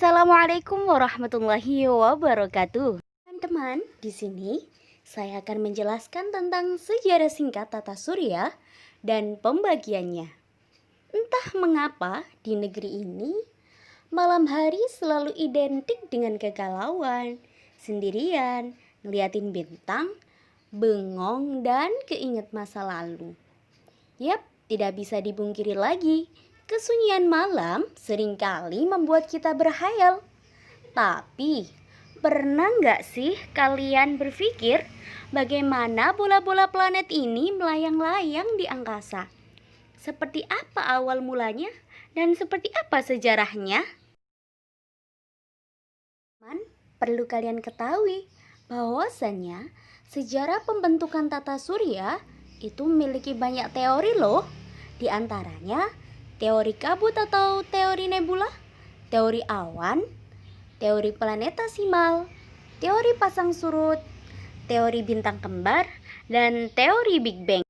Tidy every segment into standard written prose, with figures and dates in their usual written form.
Assalamualaikum warahmatullahi wabarakatuh. Teman-teman, di sini saya akan menjelaskan tentang sejarah singkat tata surya dan pembagiannya. Entah mengapa di negeri ini malam hari selalu identik dengan kegalauan, sendirian, ngeliatin bintang, bengong dan keinget masa lalu. Yap, tidak bisa dibungkiri lagi. Kesunyian malam seringkali membuat kita berhayal. Tapi, pernah nggak sih kalian berpikir bagaimana bola-bola planet ini melayang-layang di angkasa? Seperti apa awal mulanya dan seperti apa sejarahnya? Perlu kalian ketahui bahwasannya sejarah pembentukan tata surya itu memiliki banyak teori loh. Di antaranya teori kabut atau teori nebula, teori awan, teori planetasimal, teori pasang surut, teori bintang kembar, dan teori Big Bang.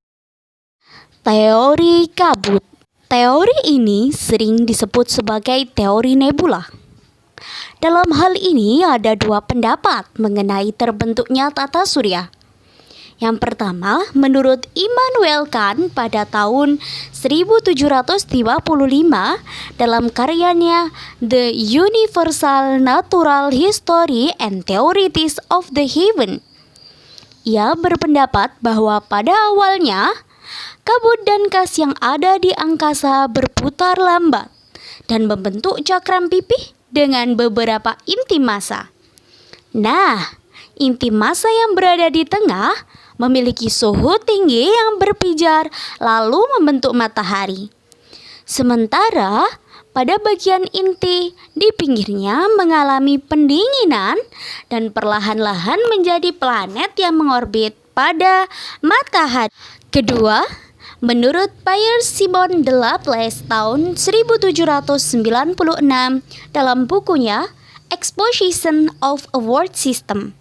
Teori kabut. Teori ini sering disebut sebagai teori nebula. Dalam hal ini ada dua pendapat mengenai terbentuknya tata surya. Yang pertama, menurut Immanuel Kant pada tahun 1755 dalam karyanya The Universal Natural History and Theories of the Heaven. Ia berpendapat bahwa pada awalnya, kabut dan gas yang ada di angkasa berputar lambat dan membentuk cakram pipih dengan beberapa inti massa. Nah, inti massa yang berada di tengah memiliki suhu tinggi yang berpijar lalu membentuk matahari. Sementara pada bagian inti di pinggirnya mengalami pendinginan dan perlahan-lahan menjadi planet yang mengorbit pada matahari. Kedua, menurut Pierre-Simon de Laplace tahun 1796 dalam bukunya Exposition of a World System.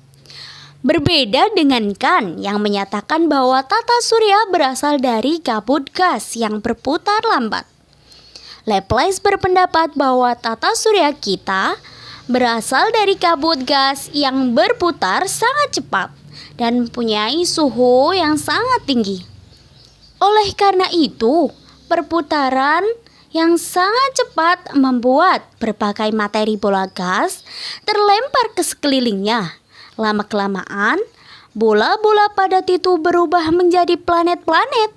Berbeda dengan Kant yang menyatakan bahwa tata surya berasal dari kabut gas yang berputar lambat. Laplace berpendapat bahwa tata surya kita berasal dari kabut gas yang berputar sangat cepat dan mempunyai suhu yang sangat tinggi. Oleh karena itu, perputaran yang sangat cepat membuat berbagai materi bola gas terlempar ke sekelilingnya. Lama-kelamaan, bola-bola padat itu berubah menjadi planet-planet,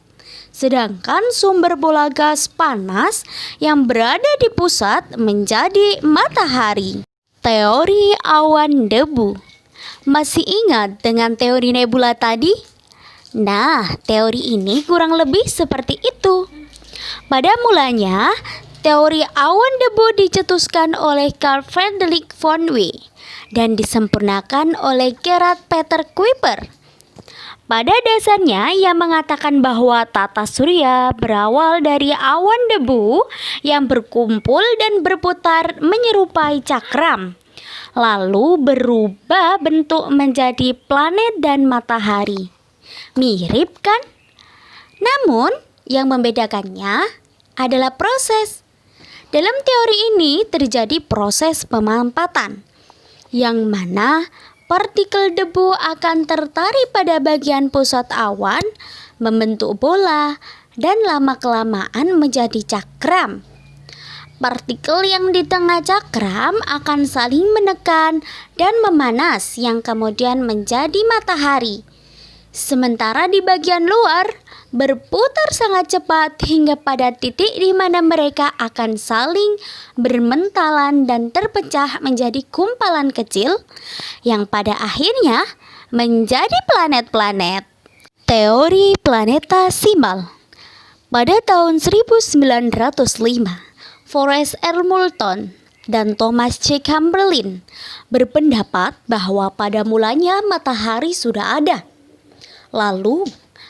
sedangkan sumber bola gas panas yang berada di pusat menjadi matahari. Teori awan debu. Masih ingat dengan teori nebula tadi? Nah, teori ini kurang lebih seperti itu. Pada mulanya, teori awan debu dicetuskan oleh Carl Friedrich von Wien dan disempurnakan oleh Gerhard Peter Kuiper. Pada dasarnya, ia mengatakan bahwa tata surya berawal dari awan debu yang berkumpul dan berputar menyerupai cakram, lalu berubah bentuk menjadi planet dan matahari. Mirip kan? Namun, yang membedakannya adalah proses. Dalam teori ini terjadi proses pemampatan, yang mana partikel debu akan tertarik pada bagian pusat awan, membentuk bola, dan lama-kelamaan menjadi cakram. Partikel yang di tengah cakram akan saling menekan dan memanas yang kemudian menjadi matahari. Sementara di bagian luar berputar sangat cepat hingga pada titik di mana mereka akan saling bermentalan dan terpecah menjadi gumpalan kecil yang pada akhirnya menjadi planet-planet. Teori planetasimal. Pada tahun 1905, Forrest R. Moulton dan Thomas C. Chamberlain berpendapat bahwa pada mulanya matahari sudah ada. Lalu,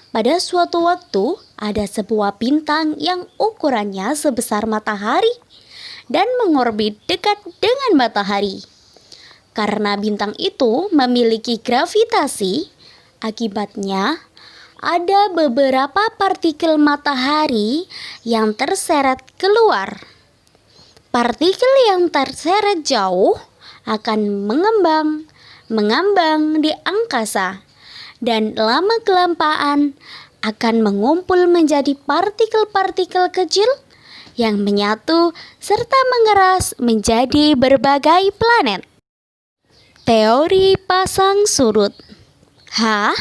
pada suatu waktu ada sebuah bintang yang ukurannya sebesar matahari dan mengorbit dekat dengan matahari. Karena bintang itu memiliki gravitasi, akibatnya ada beberapa partikel matahari yang terseret keluar. Partikel yang terseret jauh akan mengambang di angkasa dan lama-kelamaan akan mengumpul menjadi partikel-partikel kecil yang menyatu serta mengeras menjadi berbagai planet. Teori pasang surut. Hah?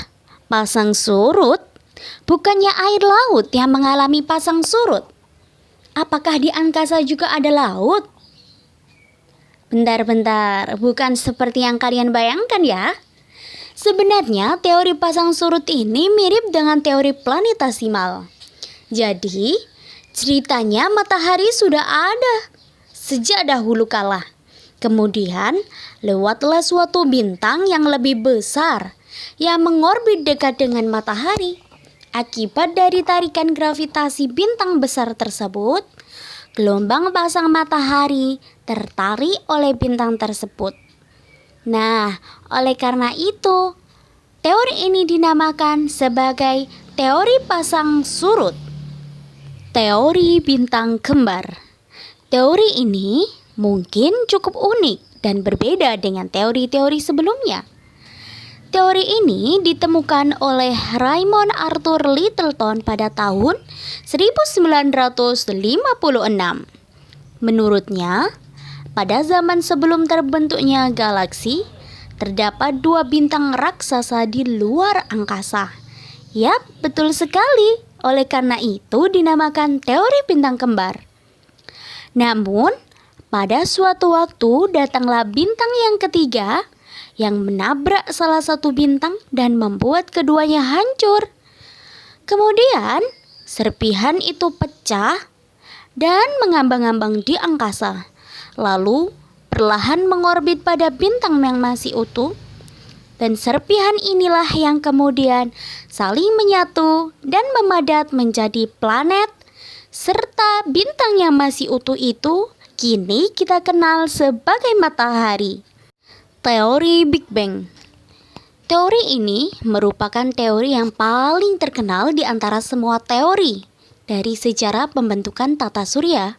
Pasang surut? Bukannya air laut yang mengalami pasang surut? Apakah di angkasa juga ada laut? Bentar, bukan seperti yang kalian bayangkan ya. Sebenarnya teori pasang surut ini mirip dengan teori planetasimal. Jadi, ceritanya matahari sudah ada sejak dahulu kala. Kemudian, lewatlah suatu bintang yang lebih besar yang mengorbit dekat dengan matahari. Akibat dari tarikan gravitasi bintang besar tersebut, gelombang pasang matahari tertarik oleh bintang tersebut. Nah, oleh karena itu, teori ini dinamakan sebagai teori pasang surut. Teori bintang kembar. Teori ini mungkin cukup unik dan berbeda dengan teori-teori sebelumnya. Teori ini ditemukan oleh Raymond Arthur Littleton pada tahun 1956. Menurutnya, pada zaman sebelum terbentuknya galaksi, terdapat dua bintang raksasa di luar angkasa. Yap, betul sekali. Oleh karena itu dinamakan teori bintang kembar. Namun, pada suatu waktu datanglah bintang yang ketiga yang menabrak salah satu bintang dan membuat keduanya hancur. Kemudian, serpihan itu pecah dan mengambang-ambang di angkasa, lalu perlahan mengorbit pada bintang yang masih utuh. Dan serpihan inilah yang kemudian saling menyatu dan memadat menjadi planet, serta bintang yang masih utuh itu kini kita kenal sebagai matahari. Teori Big Bang. Teori ini merupakan teori yang paling terkenal di antara semua teori dari sejarah pembentukan tata surya.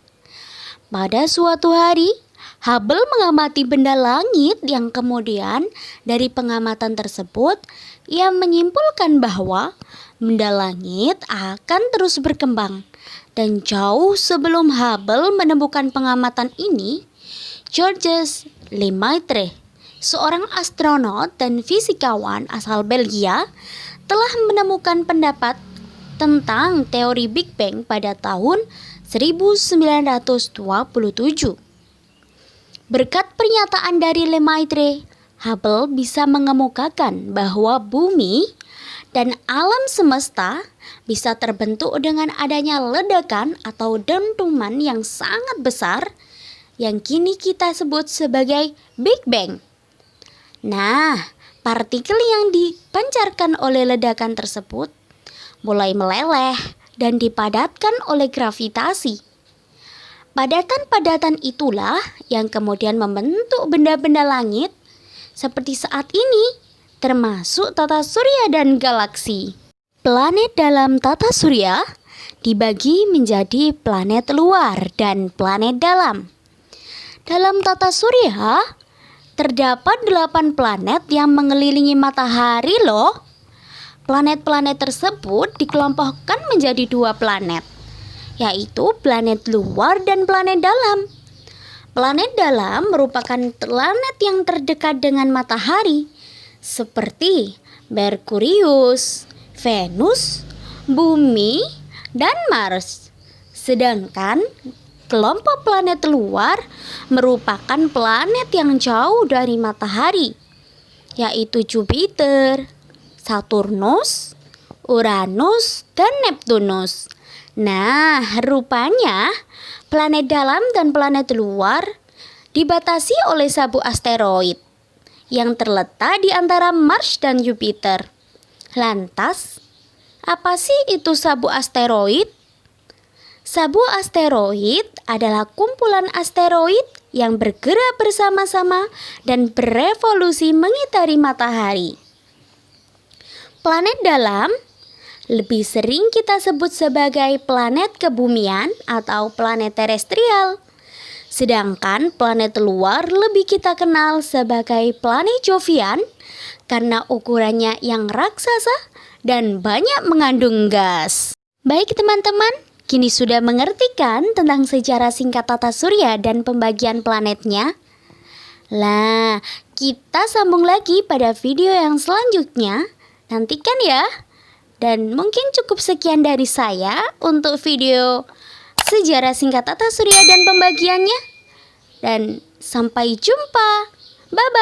Pada suatu hari, Hubble mengamati benda langit yang kemudian dari pengamatan tersebut ia menyimpulkan bahwa benda langit akan terus berkembang. Dan jauh sebelum Hubble menemukan pengamatan ini, Georges Lemaitre, seorang astronot dan fisikawan asal Belgia, telah menemukan pendapat tentang teori Big Bang pada tahun 1927. Berkat pernyataan dari Lemaitre, Hubble bisa mengemukakan bahwa bumi dan alam semesta bisa terbentuk dengan adanya ledakan atau dentuman yang sangat besar yang kini kita sebut sebagai Big Bang. Nah, partikel yang dipancarkan oleh ledakan tersebut mulai meleleh dan dipadatkan oleh gravitasi. Padatan-padatan itulah yang kemudian membentuk benda-benda langit seperti saat ini, termasuk tata surya dan galaksi. Planet dalam tata surya dibagi menjadi planet luar dan planet dalam. Dalam tata surya, terdapat 8 planet yang mengelilingi matahari loh. Planet-planet tersebut dikelompokkan menjadi 2 planet, yaitu planet luar dan planet dalam. Planet dalam merupakan planet yang terdekat dengan matahari, seperti Merkurius, Venus, Bumi, dan Mars. Sedangkan kelompok planet luar merupakan planet yang jauh dari matahari, yaitu Jupiter, Saturnus, Uranus, dan Neptunus. Nah, rupanya planet dalam dan planet luar dibatasi oleh sabuk asteroid yang terletak di antara Mars dan Jupiter. Lantas, apa sih itu sabuk asteroid? Sabuk asteroid adalah kumpulan asteroid yang bergerak bersama-sama dan berevolusi mengitari matahari. Planet dalam lebih sering kita sebut sebagai planet kebumian atau planet terestrial. Sedangkan planet luar lebih kita kenal sebagai planet Jovian karena ukurannya yang raksasa dan banyak mengandung gas. Baik teman-teman, kini sudah mengerti kan tentang sejarah singkat tata surya dan pembagian planetnya? Lah, kita sambung lagi pada video yang selanjutnya. Nantikan ya. Dan mungkin cukup sekian dari saya untuk video sejarah singkat tata surya dan pembagiannya. Dan sampai jumpa. Bye-bye.